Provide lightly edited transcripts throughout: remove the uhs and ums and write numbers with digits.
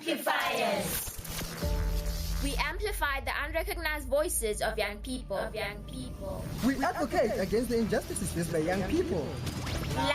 Amplifiers. We amplify the unrecognized voices of young people. We advocate against the injustices faced by young people. Like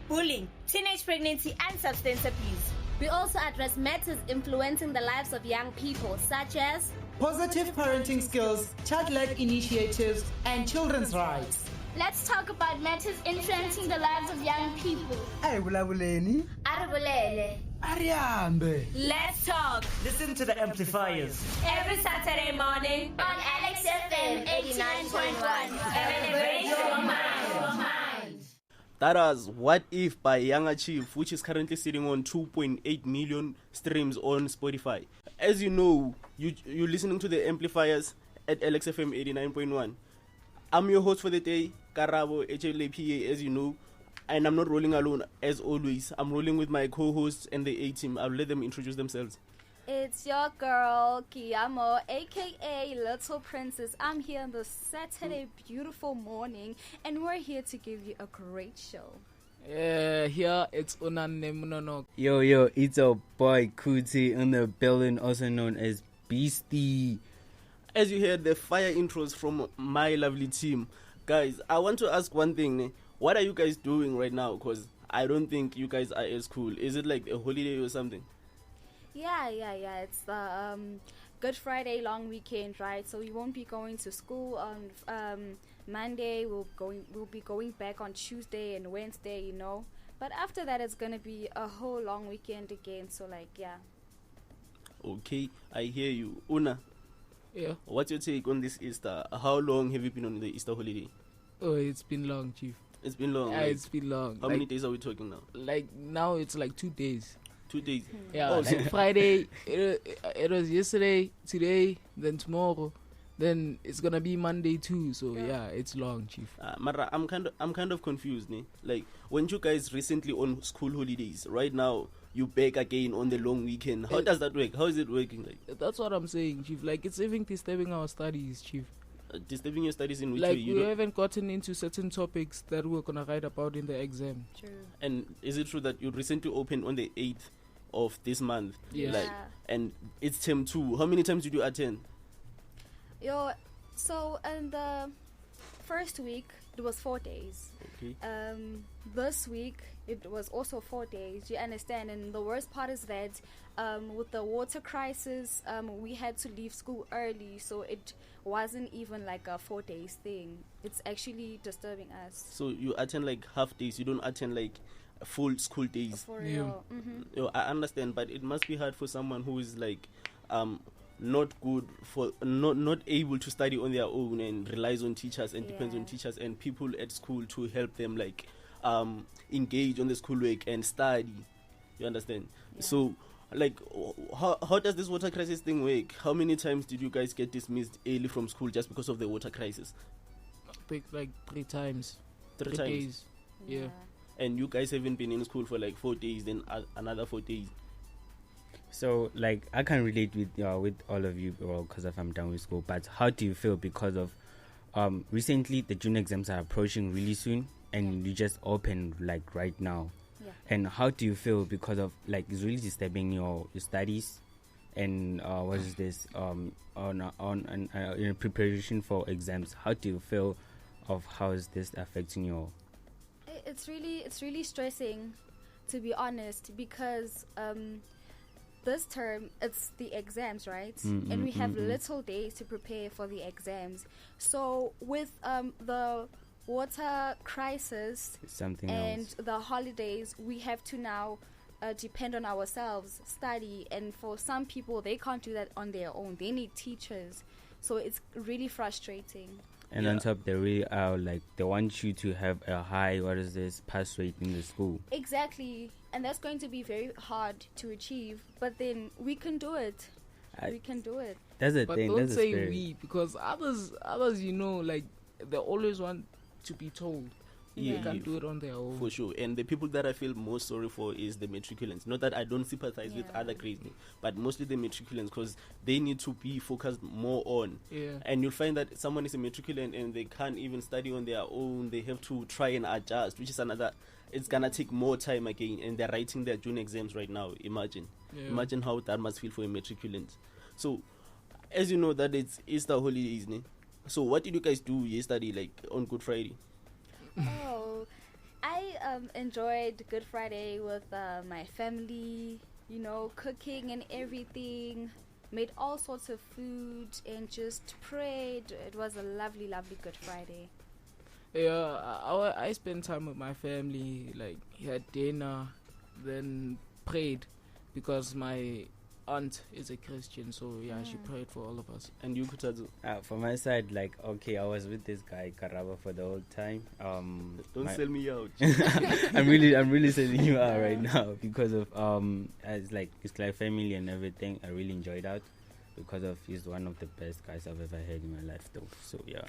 bullying, teenage pregnancy, and substance abuse. We also address matters influencing the lives of young people, such as positive parenting skills, child-led initiatives, and children's rights. Let's talk about matters influencing the lives of young people. Ayibulabuleni. Aribulele. Ariambe. Let's talk. Listen to the Amplifiers Every Saturday morning On Alex FM 89.1. Elevate your mind. That was What If by Younger Chief, which is currently sitting on 2.8 million streams on Spotify. As you know, you're listening to the Amplifiers at LXFM 89.1. I'm your host for the day, Karabo, Hlapa, as you know, and I'm not rolling alone as always. I'm rolling with my co-hosts and the A-team. I'll let them introduce themselves. it's your girl, Keamo, aka Little Princess. I'm here on this Saturday beautiful morning, and we're here to give you a great show. Here it's Munononi. Yo, it's a boy Kuti in the building, also known as Beastie. As you heard the fire intros from my lovely team, guys, I want to ask one thing. What are you guys doing right now? Because I don't think you guys are at school. Is it like a holiday or something? Yeah. It's the Good Friday long weekend, right? So we won't be going to school on Monday. We'll be going back on Tuesday and Wednesday, you know. But after that, it's gonna be a whole long weekend again. So yeah. Okay, I hear you. Una. Yeah. What's your take on this Easter? How long have you been on the Easter holiday? Oh, it's been long, Chief. It's been long. Yeah, it's been long. How many days are we talking now? Like now, it's like 2 days. 2 days. Yeah. Like Friday. It was yesterday, today, then tomorrow, then it's gonna be Monday too. So yeah, it's long, Chief. Mara, I'm kind of confused, ne? Like, weren't you guys recently on school holidays? Right now, you back again on the long weekend. How does that work? How is it working? Like, that's what I'm saying, Chief. Like, it's even disturbing our studies, Chief. Disturbing your studies in which like way? We haven't gotten into certain topics that we're gonna write about in the exam. True. And is it true that you recently opened on the 8th of this month? Yes. Like, and it's term 2. How many times did you attend? So in the first week it was 4 days. Okay. This week it was also 4 days. You understand? And the worst part is that with the water crisis, we had to leave school early, so it wasn't even like a 4 days thing. It's actually disturbing us. So you attend like half days. You don't attend like full school days. For real. Mm-hmm. I understand, but it must be hard for someone who is like not good for not able to study on their own and relies on teachers and depends on teachers and people at school to help them like engage on the schoolwork and study. You understand? So like how does this water crisis thing work? How many times did you guys get dismissed early from school just because of the water crisis? I think like 3 times. 3 times. Days. Yeah. And you guys haven't been in school for like 4 days, then another 4 days. So, like, I can relate with all of you, because I'm done with school. But how do you feel because of recently the June exams are approaching really soon, and you just opened like right now? Yeah. And how do you feel because of like it's really disturbing your studies, and what is this in preparation for exams? How do you feel of how is this affecting your? It's really stressing, to be honest, because this term it's the exams, right? And we have little days to prepare for the exams. So with the water crisis and the holidays, we have to now depend on ourselves, study, and for some people they can't do that on their own. They need teachers, so it's really frustrating. And on top, they really are like they want you to have a high pass rate in the school. Exactly, and that's going to be very hard to achieve. But then we can do it. We can do it. That's the but thing. Don't that's say spirit. we, because others, you know, like they always want to be told. They can't do it on their own. For sure. And the people that I feel most sorry for is the matriculants. Not that I don't sympathize with other grades, but mostly the matriculants, because they need to be focused more on. Yeah. And you'll find that someone is a matriculant and they can't even study on their own. They have to try and adjust, which is another it's gonna take more time again, and they're writing their June exams right now. Imagine how that must feel for a matriculant. So, as you know that it's Easter holidays, ne? So what did you guys do yesterday, like on Good Friday? Oh, I enjoyed Good Friday with my family, you know, cooking and everything, made all sorts of food and just prayed. It was a lovely, lovely Good Friday. Yeah, I spent time with my family, like had dinner, then prayed because my aunt is a Christian, so yeah, she prayed for all of us. And you, Khuthadzo? For my side, like, okay, I was with this guy Karabo for the whole time. Don't sell me out. I'm really selling you out right now because of it's like family and everything. I really enjoyed that because of he's one of the best guys I've ever had in my life, though. So yeah,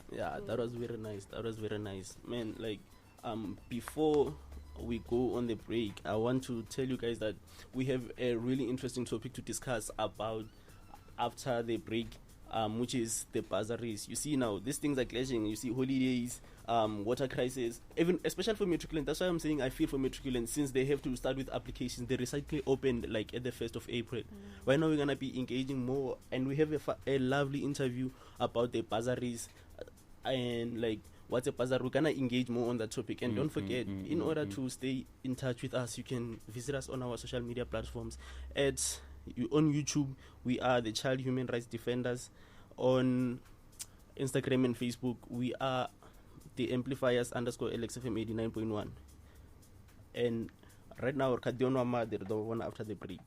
that was very nice, man. Like, before we go on the break, I want to tell you guys that we have a really interesting topic to discuss about after the break, which is the bursaries. You see now, these things are clashing. You see holidays, water crisis, even especially for matriculants. That's why I'm saying I feel for matriculants, since they have to start with applications. The recycling opened like at the 1st of April. Right now we're gonna be engaging more, and we have a lovely interview about the bursaries and like what's a bursary. We're gonna engage more on that topic. And don't forget, in order to stay in touch with us, you can visit us on our social media platforms. On YouTube, we are the Child Human Rights Defenders. On Instagram and Facebook, we are the Amplifiers _LXFM 89.1. And right now, the one after the break.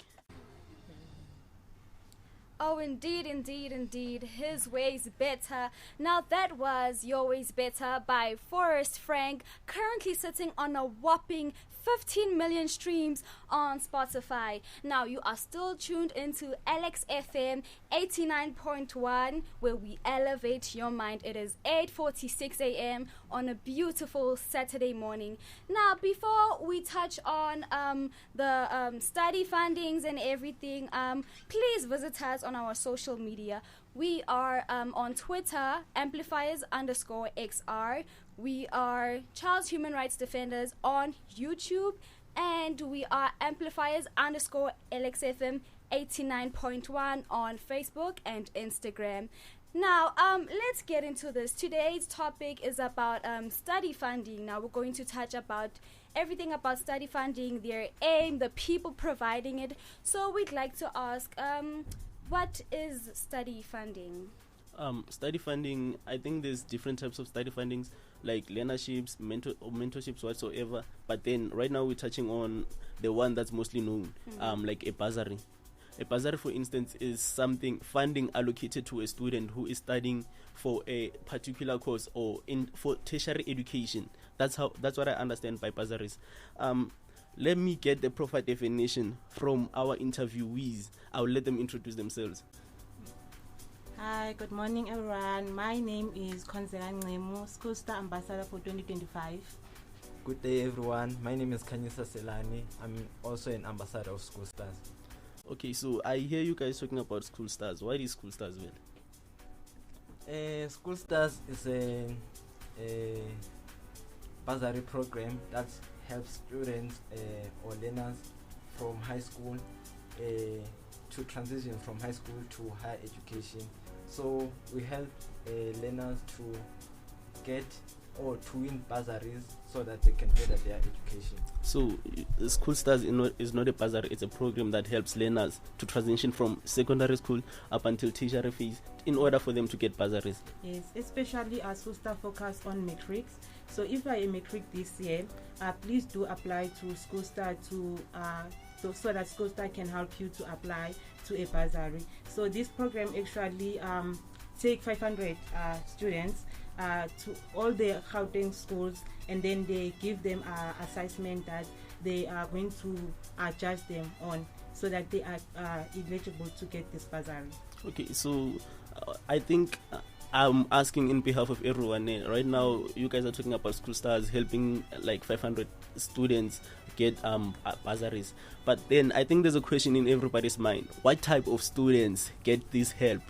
Oh, indeed. His Ways Better. Now that was Your Ways Better by Forrest Frank, currently sitting on a whopping 15 million streams on Spotify. Now you are still tuned into LXFM 89.1, where we elevate your mind. It is 8:46 a.m. on a beautiful Saturday morning. Now, before we touch on the study fundings and everything, please visit us on our social media. We are on Twitter, Amplifiers _XR. We are Child's Human Rights Defenders on YouTube, and we are Amplifiers _LXFM 89.1 on Facebook and Instagram. Now, let's get into this. Today's topic is about study funding. Now, we're going to touch about everything about study funding, their aim, the people providing it. So we'd like to ask, what is study funding? Study funding, I think there's different types of study fundings, like learnerships, mentorships, whatsoever. But then right now we're touching on the one that's mostly known, like a bursary. A bursary, for instance, is funding allocated to a student who is studying for a particular course or for tertiary education. That's what I understand by bursaries. Let me get the proper definition from our interviewees. I'll let them introduce themselves. Hi, good morning everyone. My name is Khonzeka Ngcemu, School Star Ambassador for 2025. Good day everyone. My name is Silane. I'm also an ambassador of School Stars. Okay, so I hear you guys talking about School Stars. Why is School Stars, well? School Stars is a bursary program that helps students or learners from high school to transition from high school to higher education. So we help learners to get or to win bursaries so that they can further their education. So School Stars is not a bursary, it's a program that helps learners to transition from secondary school up until tertiary phase in order for them to get bursaries. Yes, especially as School Star focus on matrics. So if you are a matric this year, please do apply to School Star so that School Star can help you to apply to a bursary. So this program actually take 500 students to all the Gauteng schools, and then they give them an assessment that they are going to judge them on, so that they are eligible to get this bursary. Okay, so I think I'm asking in behalf of everyone. Right now, you guys are talking about School Stars helping like 500 students get bursaries. But then I think there's a question in everybody's mind. What type of students get this help?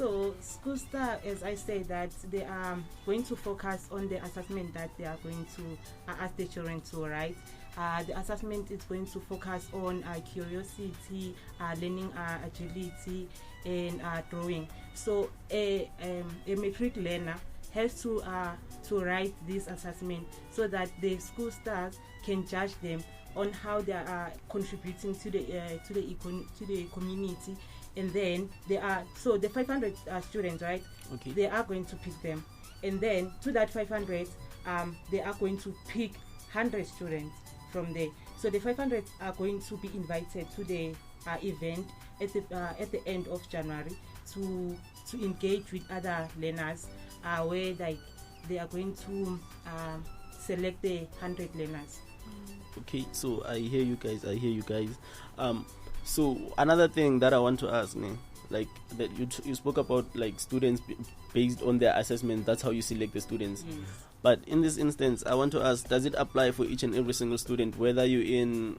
So School Star, as I say, that they are going to focus on the assessment that they are going to ask the children to write. The assessment is going to focus on curiosity, learning agility, and drawing. So a matric learner has to write this assessment so that the school stars can judge them on how they are contributing to the community. And then they are, so the 500 students, right? Okay. They are going to pick them, and then to that 500, they are going to pick 100 students from there. So the 500 are going to be invited to the event at the end of January to engage with other learners, where they are going to select the 100 learners. Okay, so I hear you guys. So another thing that I want to ask, like that you spoke about, like students based on their assessment, that's how you select the students. Yes. But in this instance, I want to ask, does it apply for each and every single student, whether you're in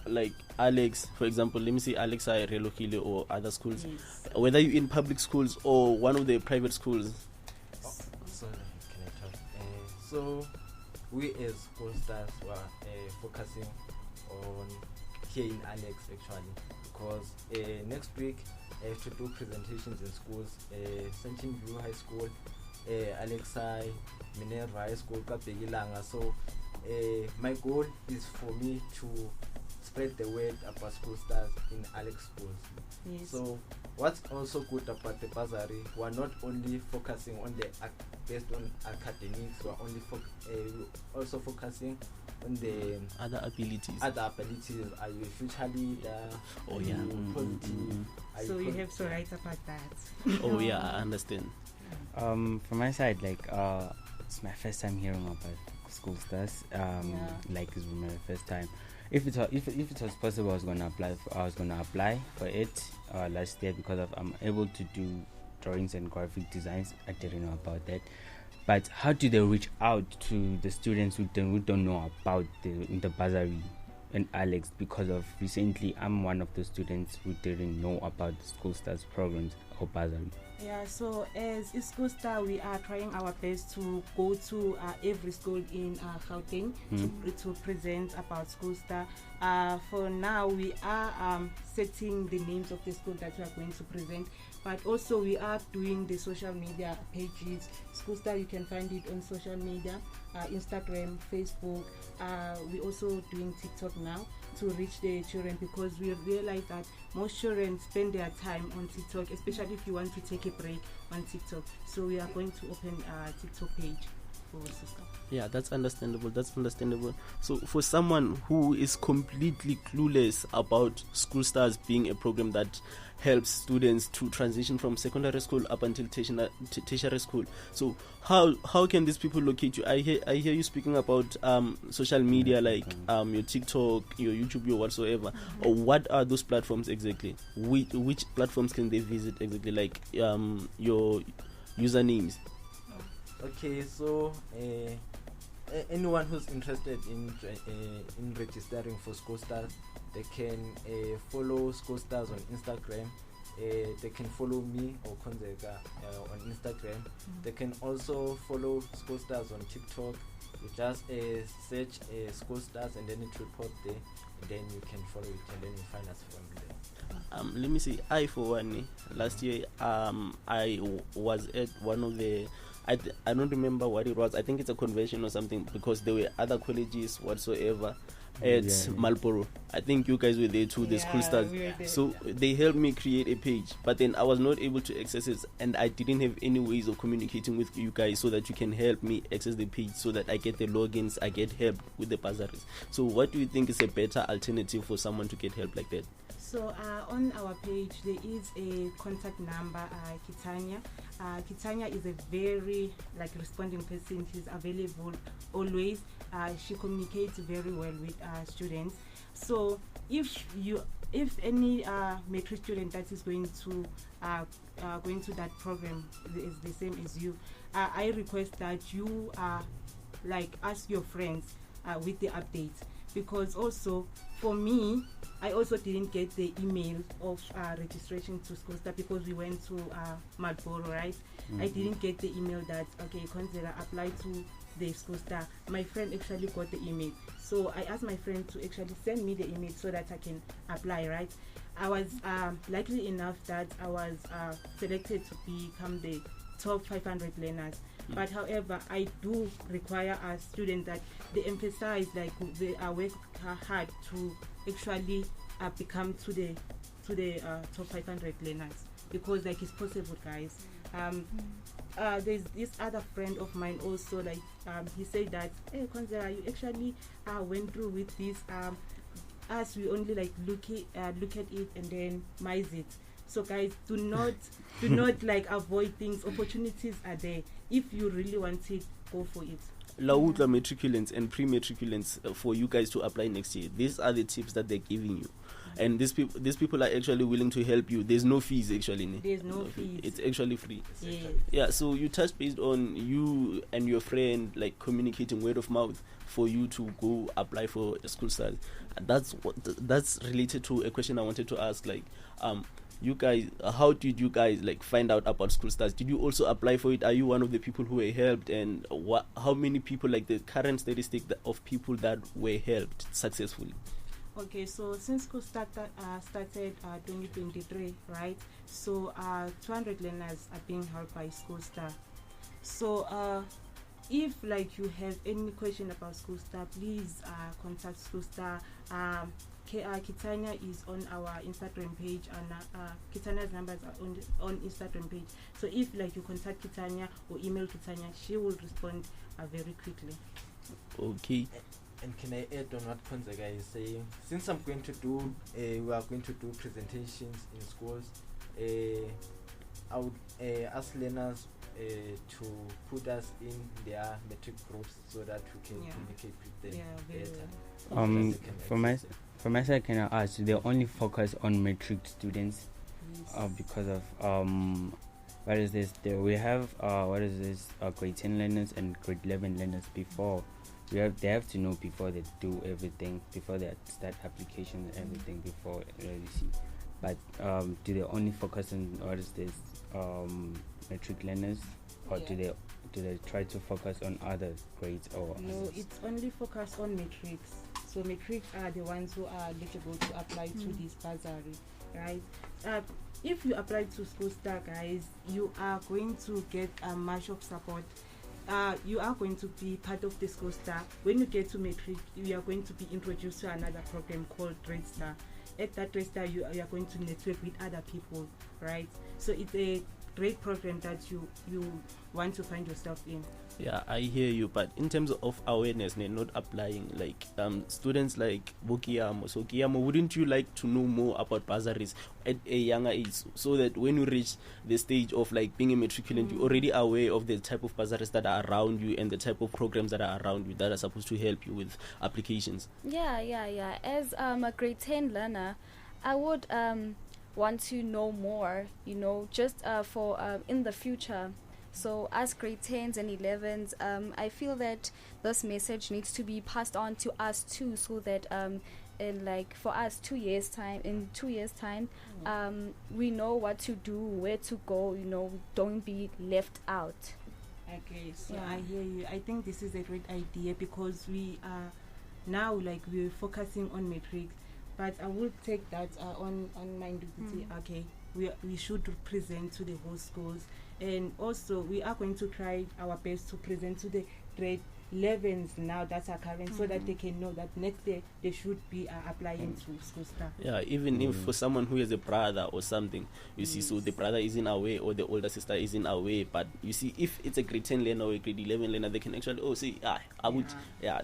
like Alex, for example, let me say Alex Relokile or other schools, Yes. whether you're in public schools or one of the private schools? Sorry, can I talk? So we as school stars were focusing on here in Alex actually, because next week I have to do presentations in schools, Sentin View High School, Alexai, Minerva High School, Kapegilanga. So my goal is for me to spread the word about school stars in Alex schools. Yes. So what's also good about the bursary, we're not only focusing on the based on academics, we're only also focusing on the other abilities. Are you future leader? Oh yeah. Positive? So you have to write about that. Oh yeah, I understand. From my side, like it's my first time hearing about school stars. Like it's my first time. If it was possible, I was gonna apply for it last year, because I'm able to do drawings and graphic designs. I didn't know about that. But how do they reach out to the students who don't know about the bursary and Alex? Because of recently, I'm one of the students who didn't know about the school stars programs or bursary. Yeah, so as a school star, we are trying our best to go to every school in Gauteng to present about school star. For now, we are setting the names of the school that we are going to present, but also we are doing the social media pages. School star, you can find it on social media, Instagram, Facebook. We're also doing TikTok now to reach the children, because we realize that most children spend their time on TikTok, especially if you want to take a break on TikTok. So we are going to open a TikTok page for sister. Yeah, that's understandable. So for someone who is completely clueless about School Stars being a program that helps students to transition from secondary school up until tertiary school, so how can these people locate you? I hear you speaking about social media, like your TikTok, your YouTube, your whatsoever. Or what are those platforms exactly? Which platforms can they visit exactly? Like your usernames. Okay, so anyone who's interested in registering for School Stars, they can follow School Stars on Instagram. They can follow me or Khonzeka on Instagram. They can also follow School Stars on TikTok. You just search School Stars and then it report there, and then you can follow it, and then you find us from there. Let me see. I for one, last year I was at one of the, I don't remember what it was. I think it's a convention or something, because there were other colleges whatsoever at Marlborough. I think you guys were there too, the School Stars. So they helped me create a page, but then I was not able to access it, and I didn't have any ways of communicating with you guys so that you can help me access the page, so that I get the logins, I get help with the bursaries. So what do you think is a better alternative for someone to get help like that? So on our page there is a contact number, Kitanya. Kitanya is a very responding person. She's available always. She communicates very well with students. So if any matric student that is going to that program is the same as you, I request that you ask your friends with the updates, because also for me, I also didn't get the email of registration to School Star because we went to Marlborough, right? I didn't get the email that, okay, Khonzeka, apply to the School Star. My friend actually got the email. So I asked my friend to actually send me the email so that I can apply, right? I was lucky enough that I was selected to become the top 500 learners. But however, I do require a student that they emphasize like they work hard to actually become to the top 500 learners, because like it's possible, guys. There's this other friend of mine also, like he said that, hey Khonzeka, you actually went through with this, as we only like look at it and then miss it. So guys, do not like avoid things. Opportunities are there. If you really want it, go for it. Lautla matriculants and pre-matriculants, for you guys to apply next year, these are the tips that they're giving you, and these people are actually willing to help you. There's no fees actually. There's no fees. It's actually free. Yes. Yeah. So you touched based on you and your friend like communicating word of mouth for you to go apply for a School Stars. That's related to a question I wanted to ask. Like, you guys, how did you guys like find out about School Stars? Did you also apply for it? Are you one of the people who were helped? And how many people, like the current statistic of people that were helped successfully? Okay, so since school started 2023, right? So 200 learners are being helped by School Star. So if like you have any question about School Star, please contact School Star. Kitanya is on our Instagram page, and Kitanya's numbers are on Instagram page. So if like you contact Kitanya or email Kitanya, she will respond very quickly. Okay. And can I add on what Khonzeka is saying? Since I'm going to do, we are going to do presentations in schools. I would ask learners to put us in their metric groups so that we can communicate with them better. For myself, can I ask? They only focus on matric students, because of what is this? We have grade 10 learners and grade 11 learners before. They have to know before they do everything, before they start application and everything, before you see. But do they only focus on matric learners, or do they try to focus on other grades? Or no, it's only focused on matrics. So matrics are the ones who are eligible to apply to this bursary, right? If you apply to School Star, guys, you are going to get much of support. You are going to be part of the School Star. When you get to matric, you are going to be introduced to another program called Red Star. At that Red Star, you are going to network with other people, right? So it's a great program that you want to find yourself in. Yeah, I hear you, but in terms of awareness, not applying, like students like Keamo. So Keamo, wouldn't you like to know more about bursaries at a younger age, so that when you reach the stage of like being a matriculant, you're already aware of the type of bursaries that are around you and the type of programs that are around you that are supposed to help you with applications? Yeah. As a grade 10 learner, I would want to know more, just for in the future. So as grade 10s and 11s, I feel that this message needs to be passed on to us too, so that in like for us 2 years time, we know what to do, where to go, don't be left out. Okay, so I hear you. I think this is a great idea, because we are now like we're focusing on matrix, but I will take that on my duty. Okay, we should present to the whole schools. And also, we are going to try our best to present to the grade 11s now that are current, so that they can know that next day they should be applying to School Star. Yeah, even if for someone who has a brother or something, you see, so the brother isn't aware or the older sister isn't aware, but you see, if it's a grade 10 learner or a grade 11 learner, they can actually,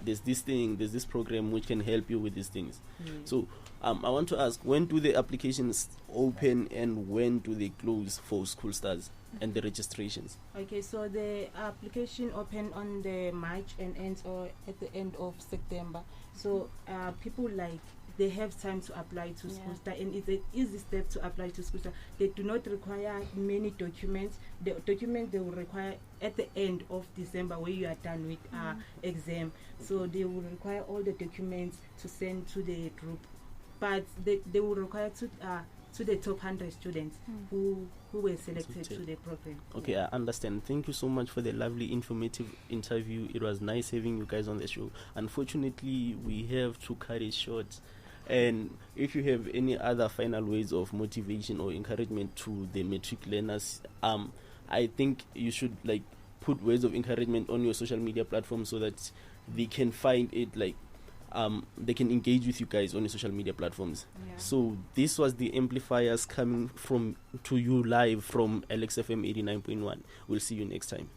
there's this thing, there's this program which can help you with these things. So, I want to ask, when do the applications open and when do they close for School Stars and the registrations? Okay, so the application open on the March and ends or at the end of September. So people they have time to apply to School Star, and it's an easy step to apply to School Star. They do not require many documents. The documents they will require at the end of December, where you are done with exam. So they will require all the documents to send to the group. but they will require to the top 100 students who were selected to the program. Okay, I understand. Thank you so much for the lovely, informative interview. It was nice having you guys on the show. Unfortunately, we have to cut it short. And if you have any other final ways of motivation or encouragement to the matric learners, I think you should like put words of encouragement on your social media platform so that they can find it, like they can engage with you guys on your social media platforms. Yeah. So this was the Amplifiers coming from to you live from LXFM 89.1. We'll see you next time.